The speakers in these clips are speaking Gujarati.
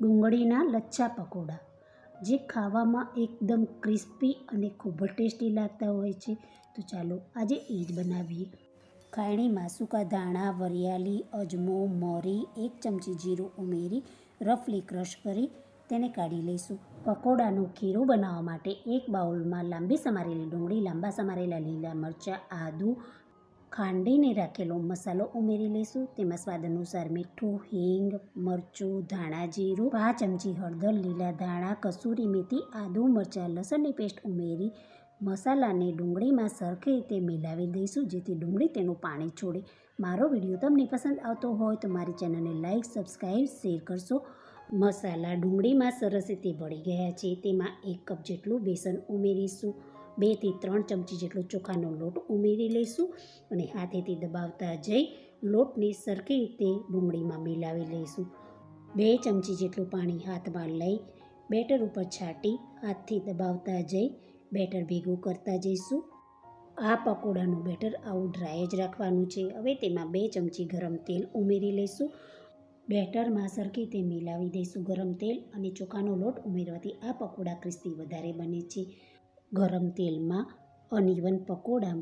ડુંગળીના લચ્છા પકોડા, જે ખાવામાં એકદમ ક્રિસ્પી અને ખૂબ જ ટેસ્ટી લાગતા હોય છે. તો ચાલો આજે એ જ બનાવીએ. ખાયણીમાં સૂકા ધાણા, વરિયાળી, અજમો, મરી, 1 ચમચી જીરું ઉમેરી રફલી ક્રશ કરી તેને કાઢી લઈશું. પકોડાનું ખીરું બનાવવા માટે એક બાઉલમાં લાંબી સમારેલી ડુંગળી, લાંબા સમારેલા લીલા મરચાં, આદું, ખાંડીને રાખેલો મસાલો ઉમેરી લઈશું. તેમાં સ્વાદ અનુસાર મીઠું, હિંગ, મરચું, ધાણા જીરું, 5 ચમચી હળદર, લીલા ધાણા, કસૂરી મેથી, આદું, મરચાં, લસણની પેસ્ટ ઉમેરી મસાલાને ડુંગળીમાં સરખી રીતે મિલાવી દઈશું, જેથી ડુંગળી તેનું પાણી છોડે. મારો વિડીયો તમને પસંદ આવતો હોય તો મારી ચેનલને લાઇક, સબસ્ક્રાઈબ, શેર કરશો. મસાલા ડુંગળીમાં સરસ રીતે ભળી ગયા છે. તેમાં 1 કપ જેટલું બેસન ઉમેરીશું. 2 થી 3 ચમચી જેટલો ચોખાનો લોટ ઉમેરી લઈશું અને હાથેથી દબાવતા જઈ લોટને સરખી રીતે ડુંગળીમાં મિલાવી લઈશું. 2 ચમચી જેટલું પાણી હાથમાં લઈ બેટર ઉપર છાંટી હાથથી દબાવતા જઈ બેટર ભેગું કરતા જઈશું. આ પકોડાનું બેટર આવું ડ્રાય જ રાખવાનું છે. હવે તેમાં 2 ચમચી ગરમ તેલ ઉમેરી લઈશું. બેટરમાં સરખી રીતે મિલાવી દઈશું. ગરમ તેલ અને ચોખાનો લોટ ઉમેરવાથી આ પકોડા ક્રિસ્પી વધારે બને છે. ગરમ તેલમાં અનઇવન પકોડા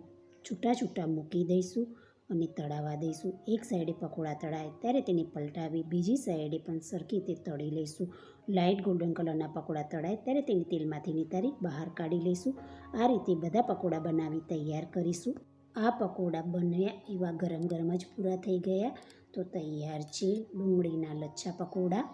છૂટા છૂટા મૂકી દઈશું અને તળાવવા દઈશું. એક સાઈડે પકોડા તળાય ત્યારે તેને પલટાવી બીજી સાઈડે પણ સરખી રીતે તળી લઈશું. લાઇટ ગોલ્ડન કલરના પકોડા તળાય ત્યારે તેને તેલમાંથી નિતારી બહાર કાઢી લઈશું. આ રીતે બધા પકોડા બનાવી તૈયાર કરીશું. આ પકોડા બન્યા એવા ગરમ ગરમ જ પૂરા થઈ ગયા તો તૈયાર છે ડુંગળીના લચ્છા પકોડા.